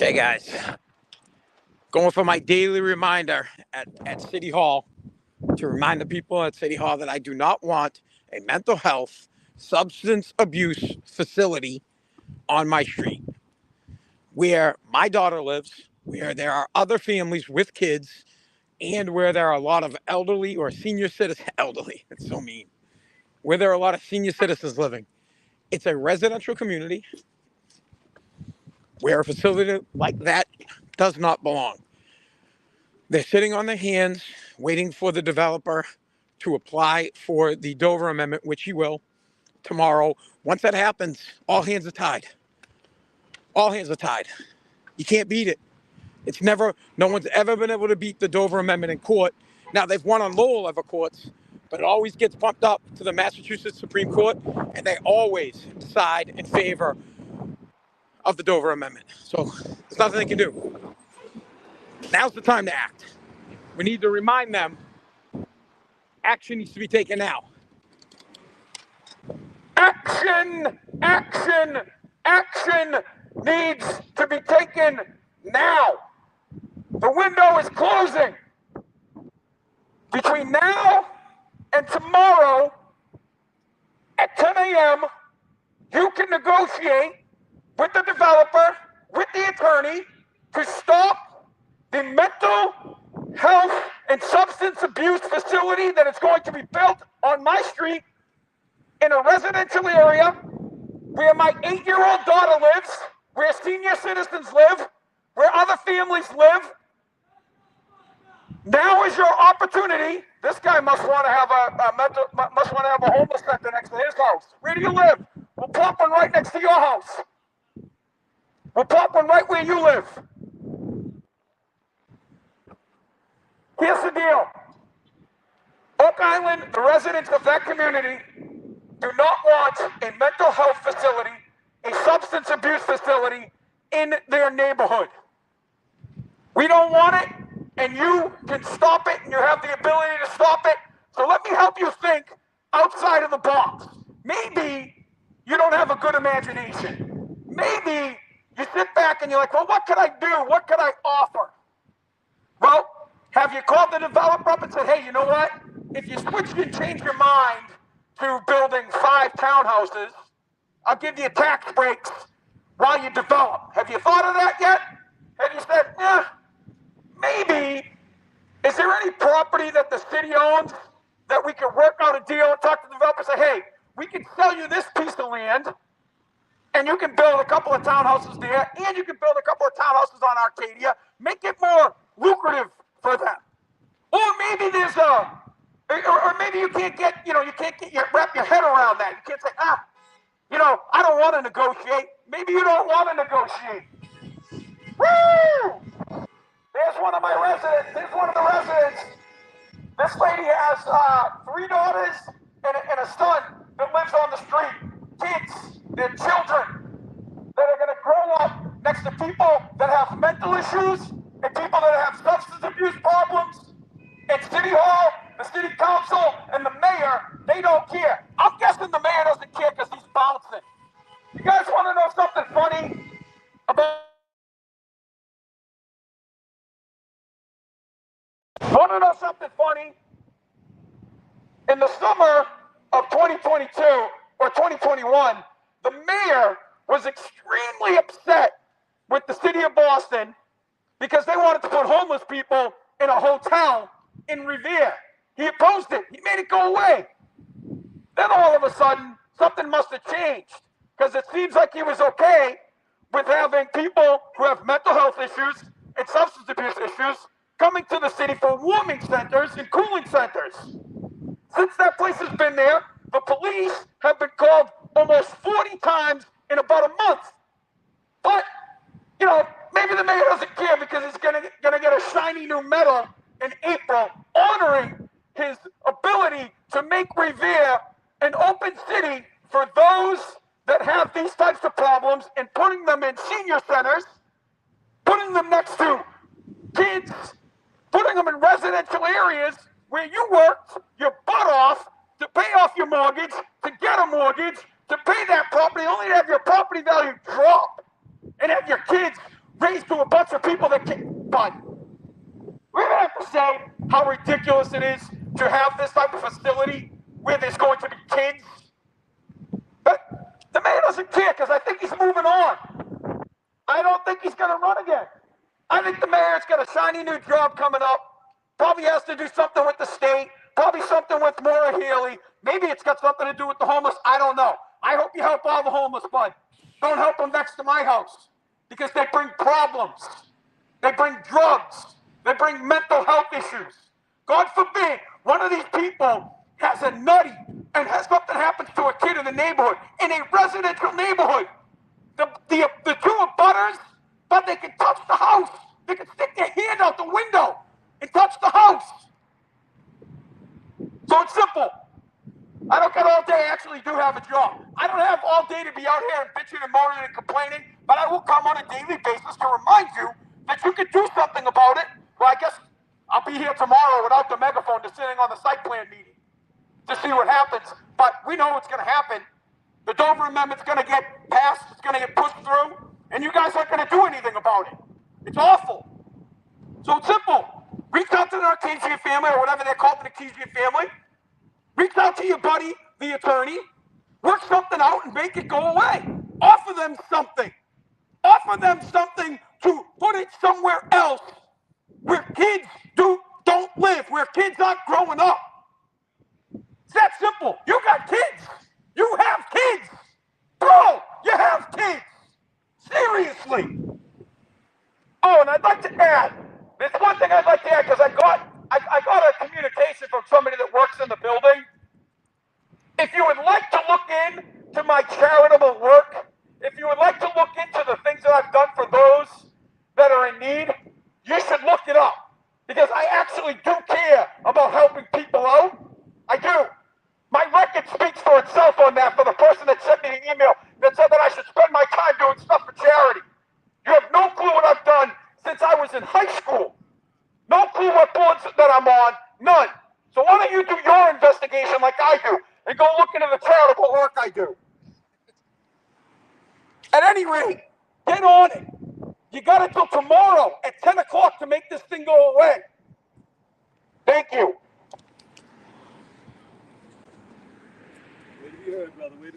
Okay, guys, going for my daily reminder at City Hall to remind the people at City Hall that I do not want a mental health, substance abuse facility on my street where my daughter lives, where there are other families with kids, and where there are a lot of elderly or senior citizens, elderly, it's so mean, where there are a lot of senior citizens living. It's a residential community where a facility like that does not belong. They're sitting on their hands, waiting for the developer to apply for the Dover Amendment, which he will tomorrow. Once that happens, all hands are tied. All hands are tied. You can't beat it. No one's ever been able to beat the Dover Amendment in court. Now, they've won on lower level courts, but it always gets bumped up to the Massachusetts Supreme Court, and they always decide in favor of the Dover Amendment. So there's nothing they can do. Now's the time to act. We need to remind them action needs to be taken now. Action, action, action needs to be taken now. The window is closing. Between now and tomorrow at 10 a.m., you can negotiate with the developer, with the attorney, to stop the mental health and substance abuse facility that is going to be built on my street in a residential area where my 8-year-old daughter lives, where senior citizens live, where other families live. Now is your opportunity. This guy must want to have a homeless center next to his house. Where do you live? We'll pop one right next to your house. We'll pop one right where you live. Here's the deal. Oak Island, the residents of that community, do not want a mental health facility, a substance abuse facility in their neighborhood. We don't want it, and you can stop it, and you have the ability to stop it. So let me help you think outside of the box. Maybe you don't have a good imagination. Maybe you sit back and you're like, well, what could I do? What could I offer? Well, have you called the developer up and said, hey, you know what? If you switch and change your mind to building 5 townhouses, I'll give you tax breaks while you develop. Have you thought of that yet? Have you said, maybe, is there any property that the city owns that we can work out a deal and talk to the developer and say, hey, we can sell you this piece of land and you can build a couple of townhouses there and you can build a couple of townhouses on Arcadia, make it more lucrative for them. Or maybe there's or maybe you can't wrap your head around that. You can't say, I don't want to negotiate. Maybe you don't want to negotiate. Woo! There's one of my residents. There's one of the residents. This lady has 3 daughters and a son that lives on the street. Kids, they're children that are going to grow up next to people that have mental issues and people that have substance abuse problems. And City Hall, the city council, and the mayor, they don't care. I'm guessing the mayor doesn't care because he's bouncing. You guys want to know something funny about... Want to know something funny? In the summer of 2022 or 2021, the mayor was extremely upset with the city of Boston because they wanted to put homeless people in a hotel in Revere. He opposed it. He made it go away. Then all of a sudden, something must have changed because it seems like he was okay with having people who have mental health issues and substance abuse issues coming to the city for warming centers and cooling centers. Since that place has been there, the police have been called almost 40 times in about a month. But, maybe the mayor doesn't care because he's gonna get a shiny new medal in April honoring his ability to make Revere an open city for those that have these types of problems and putting them in senior centers, putting them next to kids, putting them in residential areas where you worked your butt off to pay off your mortgage, to get a mortgage, to pay that property, only to have your property value drop and have your kids raised to a bunch of people that can't. But we're going to have to say how ridiculous it is to have this type of facility where there's going to be kids. But the man doesn't care because I think he's moving on. I don't think he's going to run again. I think the mayor's got a shiny new job coming up. Probably has to do something with the state. Probably something with Maura Healey. Maybe it's got something to do with the homeless. I don't know. I hope you help all the homeless, bud. Don't help them next to my house because they bring problems. They bring drugs. They bring mental health issues. God forbid one of these people has a nutty and has something happens to a kid in the neighborhood, in a residential neighborhood. The two abutters, but they can touch the house. They can stick their hand out the window and touch the house. So it's simple. I don't got all day. I actually do have a job. I don't have all day to be out here and bitching and moaning and complaining, but I will come on a daily basis to remind you that you can do something about it. Well, I guess I'll be here tomorrow without the megaphone, just sitting on the site plan meeting to see what happens. But we know what's going to happen. The Dover Amendment's going to get passed. It's going to get pushed through, and you guys aren't going to do anything about it. It's awful. So it's simple. Reach out to the Arcasian family, or whatever they're called, the Arcasian family. Reach out to your buddy, the attorney. Work something out and make it go away. Offer them something. Offer them something to put it somewhere else where kids don't live, where kids aren't growing up. It's that simple. You got kids. You have kids. Bro, you have kids. Seriously. Oh, and I'd like to add, there's one thing I'd like to add, because I got a communication from somebody that works in the building. If you would like to look into my charitable work, if you would like to look into the things that I've done for those that are in need, you should look it up. Because I actually do care about helping people out. I do. My record speaks for itself on that for the person that sent me an email that said that I should spend my time doing stuff for charity. You have no clue what I've done since I was in high school. No clue what boards that I'm on. None. So why don't you do your investigation like I do and go look into the charitable work I do. At any rate, get on it. You got until tomorrow at 10 o'clock to make this thing go away. Thank you. Way to be heard, brother. Way to